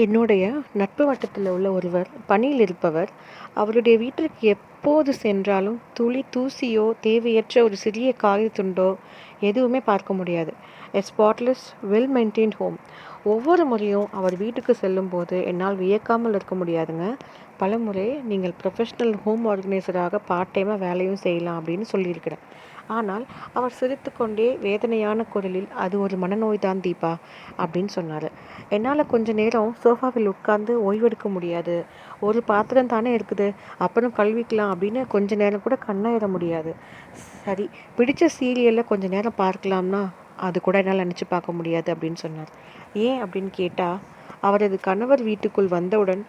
என்னுடைய நட்பு வட்டத்தில் உள்ள ஒருவர் பணியில் இருப்பவர். அவருடைய வீட்டிற்கு எப்போது சென்றாலும் துளி தூசியோ தேவையற்ற ஒரு சிறிய காகித துண்டோ எதுவுமே பார்க்க முடியாது. எ ஸ்பாட்லெஸ் வெல் மெயின்டைன்ட் ஹோம். ஒவ்வொரு முறையும் அவர் வீட்டுக்கு செல்லும்போது என்னால் வியக்காமல் இருக்க முடியாதுங்க. பலமுறை நீங்கள் ப்ரொஃபஷ்னல் ஹோம் ஆர்கனைசராக பார்ட் டைமாக வேலையும் செய்யலாம் அப்படின்னு சொல்லியிருக்கிறேன். ஆனால் அவர் சிரித்துக்கொண்டே வேதனையான குரலில், அது ஒரு மனநோய் தான் தீபா அப்படின்னு சொன்னார். என்னால் கொஞ்ச நேரம் சோஃபாவில் உட்கார்ந்து ஓய்வெடுக்க முடியாது. ஒரு பாத்திரம் தானே இருக்குது, அப்புறம் கழுவிக்கலாம் அப்படின்னு கொஞ்ச நேரம் கூட கண்ணாயிட முடியாது. சரி, பிடிச்ச சீரியலில் கொஞ்ச நேரம் பார்க்கலாம்னா அது கூட என்னால் நினச்சி பார்க்க முடியாது அப்படின்னு சொன்னார். ஏன் அப்படின்னு கேட்டால், அவரது கணவர் வீட்டுக்குள் வந்தவுடன்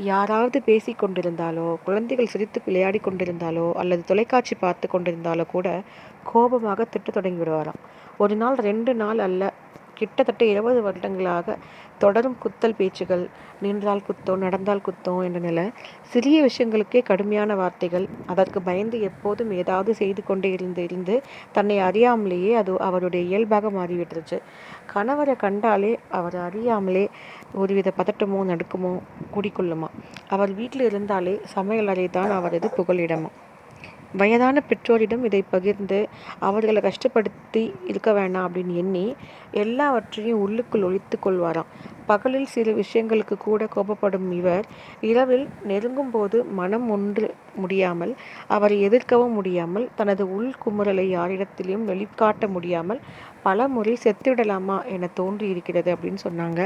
யாராவது பேசி கொண்டிருந்தாலோ, குழந்தைகள் சிரித்து விளையாடி கொண்டிருந்தாலோ அல்லது தொலைக்காட்சி பார்த்து கொண்டிருந்தாலோ கூட கோபமாக திட்டத் தொடங்கி விடுவாராம். ஒரு நாள் 2 நாள் அல்ல, கிட்டத்தட்ட 20 வருடங்களாக தொடரும் குத்தல் பேச்சுகள். நின்றால் குத்தம், நடந்தால் குத்தம் என்ற நிலை. சிறிய விஷயங்களுக்கே கடுமையான வார்த்தைகள். அதற்கு பயந்து எப்போதும் ஏதாவது செய்து கொண்டே இருந்து தன்னை அறியாமலேயே அது அவருடைய இயல்பாக மாறிவிட்டுருச்சு. கணவரை கண்டாலே அவர் அறியாமலே ஒருவித பதட்டமோ நடுக்கமோ குடிக்கொள்ளுமா. அவர் வீட்டில் இருந்தாலே சமையலறை தான் அவரது புகலிடமா. வயதான பெற்றோரிடம் இதை பகிர்ந்து அவர்களை கஷ்டப்படுத்தி இருக்க வேண்டாம் அப்படின்னு எண்ணி எல்லாவற்றையும் உள்ளுக்குள் ஒழித்து கொள்வாராம். பகலில் சில விஷயங்களுக்கு கூட கோபப்படும் இவர் இரவில் நெருங்கும் போது மனம் ஒன்று முடியாமல், அவரை எதிர்க்கவும் முடியாமல், தனது உள் குமுறலை யாரிடத்திலும் வெளிக்காட்ட முடியாமல் பல முறை செத்துவிடலாமா என தோன்றி இருக்கிறது அப்படின்னு சொன்னாங்க.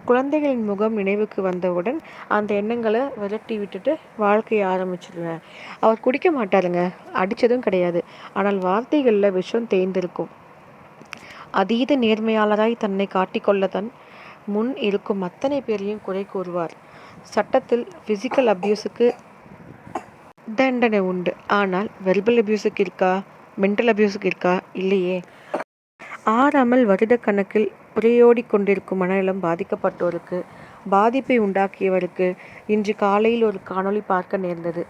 குழந்தைகளின் முகம் நினைவுக்கு வந்தவுடன் அந்த எண்ணங்களை விரட்டி விட்டுட்டு வாழ்க்கையை ஆரம்பிச்சிடுவேன். அவர் குடிக்க மாட்டாருங்க, அடித்ததும் கிடையாது. ஆனால் வார்த்தைகளில் விஷம் தேய்ந்திருக்கும். அதீத நேர்மையாளராய் தன்னை காட்டிக்கொள்ளத்தான் முன் இருக்கும் அத்தனை பேரையும் குறை கூறுவார். சட்டத்தில் ஃபிசிக்கல் அப்யூஸுக்கு தண்டனை உண்டு. ஆனால் வெர்பல் அப்யூஸுக்கு இருக்கா? மென்டல் அப்யூஸுக்கு இருக்கா? இல்லையே. ஆறாமல் வருடக்கணக்கில் புரையோடி கொண்டிருக்கும் மனநலம் பாதிக்கப்பட்டோருக்கு, பாதிப்பை உண்டாக்கியவருக்கு இன்று காலையில் ஒரு காணொளி பார்க்க நேர்ந்தது.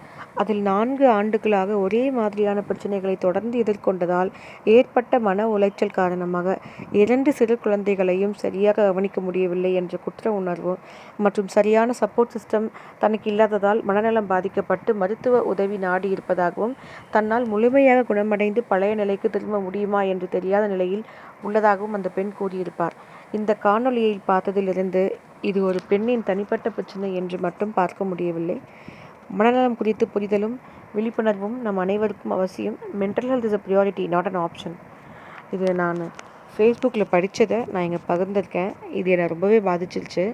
அதில் 4 ஆண்டுகளாக ஒரே மாதிரியான பிரச்சனைகளை தொடர்ந்து எதிர்கொண்டதால் ஏற்பட்ட மன உளைச்சல் காரணமாக 2 சிறு குழந்தைகளையும் சரியாக கவனிக்க முடியவில்லை என்ற குற்ற உணர்வு மற்றும் சரியான சப்போர்ட் சிஸ்டம் தனக்கு இல்லாததால் மனநலம் பாதிக்கப்பட்டு மருத்துவ உதவி நாடி இருப்பதாகவும், தன்னால் முழுமையாக குணமடைந்து பழைய நிலைக்கு திரும்ப முடியுமா என்று தெரியாத நிலையில் உள்ளதாகவும் அந்த பெண் கூறியிருப்பார். இந்த காணொளியை பார்த்ததிலிருந்து இது ஒரு பெண்ணின் தனிப்பட்ட பிரச்சனை என்று மட்டும் பார்க்க முடியவில்லை. மனநலம் குறித்து புரிதலும் விழிப்புணர்வும் நம் அனைவருக்கும் அவசியம். Mental health is a priority, not an option. இது நான் ஃபேஸ்புக்கில் படித்ததை நான் இங்கே பகிர்ந்திருக்கேன். இது என்னை ரொம்பவே பாதிச்சிருச்சு.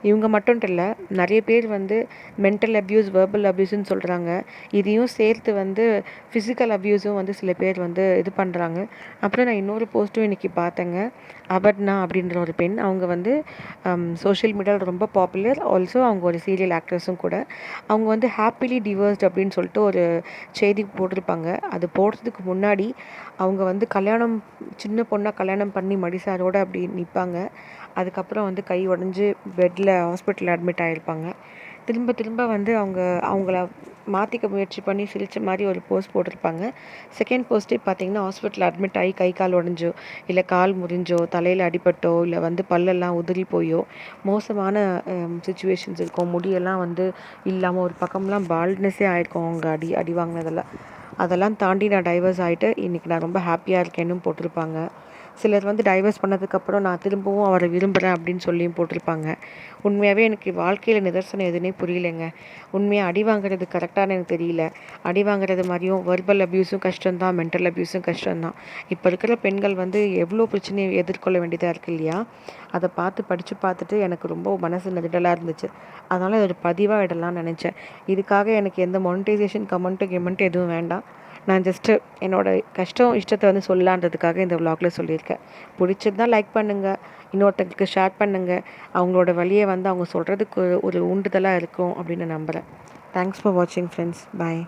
இவங்க மட்டும் இல்லை, நிறைய பேர் மென்டல் அப்யூஸ், வெர்பல் அப்யூஸ்ன்னு சொல்கிறாங்க. இதையும் சேர்த்து ஃபிசிக்கல் அப்யூஸும் சில பேர் இது பண்ணுறாங்க. அப்புறம் நான் இன்னொரு போஸ்ட்டும் இன்றைக்கி பார்த்தேங்க. அபர்ணா அப்படின்ற ஒரு பெண். அவங்க சோஷியல் மீடியாவில் ரொம்ப பாப்புலர். ஆல்சோ அவங்க ஒரு சீரியல் ஆக்ட்ரஸும் கூட. அவங்க ஹாப்பிலி டிவோர்ஸ்ட் அப்படின்னு சொல்லிட்டு ஒரு செய்தி போட்டிருப்பாங்க. அது போடுறதுக்கு முன்னாடி அவங்க கல்யாணம், சின்ன பொண்ணாக கல்யாணம் பண்ணி மடிசாரோடு அப்படி நிற்பாங்க. அதுக்கப்புறம் கை உடஞ்சி பெட்டில் ஹாஸ்பிட்டலில் அட்மிட் ஆகிருப்பாங்க. திரும்ப திரும்ப அவங்கள மாற்றிக்க முயற்சி பண்ணி சிரித்த மாதிரி ஒரு போஸ்ட் போட்டிருப்பாங்க. செகண்ட் போஸ்ட்டே பார்த்திங்கன்னா, ஹாஸ்பிட்டலில் அட்மிட் ஆகி கை கால் உடஞ்சோ, இல்லை கால் முறிஞ்சோ, தலையில் அடிபட்டோ, இல்லை பல்லெல்லாம் உதிரி போயோ மோசமான சுச்சுவேஷன்ஸ் இருக்கும். முடியெல்லாம் இல்லாமல் ஒரு பக்கம்லாம் பால்ட்னஸே ஆகிருக்கும் அவங்க அடி வாங்கினதெல்லாம். அதெல்லாம் தாண்டி நான் டைவர்ஸ் ஆகிட்டு இன்றைக்கி நான் ரொம்ப ஹாப்பியாக இருக்கேன்னு போட்டிருப்பாங்க. சிலர் டைவர்ஸ் பண்ணதுக்கப்புறம் நான் திரும்பவும் அவரை விரும்புகிறேன் அப்படின்னு சொல்லியும் போட்டிருப்பாங்க. உண்மையாகவே எனக்கு வாழ்க்கையில் நிதர்சனம் எதுனே புரியலைங்க. உண்மையாக அடி வாங்குறது கரெக்டானு எனக்கு தெரியல. அடி வாங்குறது மாதிரியும் வெர்பல் அப்யூஸும் கஷ்டம்தான், மென்டல் அப்யூஸும் கஷ்டம்தான். இப்போ இருக்கிற பெண்கள் எவ்வளோ பிரச்சனையை எதிர்கொள்ள வேண்டியதாக இருக்குது இல்லையா? அதை படித்து பார்த்துட்டு எனக்கு ரொம்ப மனசு நெருடலாக இருந்துச்சு. அதனால் ஒரு பதிவாக இடலாம்னு நினச்சேன். இதுக்காக எனக்கு எந்த மானிட்டைசேஷன் கமெண்ட்டு எதுவும் வேண்டாம். நான் ஜஸ்ட்டு என்னோடய கஷ்டம் இஷ்டத்தை சொல்லலான்றதுக்காக இந்த விலாகில் சொல்லியிருக்கேன். பிடிச்சிருந்தால் லைக் பண்ணுங்கள், இன்னொருத்தங்களுக்கு ஷேர் பண்ணுங்கள். அவங்களோட வழியை அவங்க சொல்கிறதுக்கு ஒரு ஊண்டுதலாக இருக்கும் அப்படின்னு நம்புகிறேன். தேங்க்ஸ் ஃபார் வாட்சிங் ஃப்ரெண்ட்ஸ். பாய்.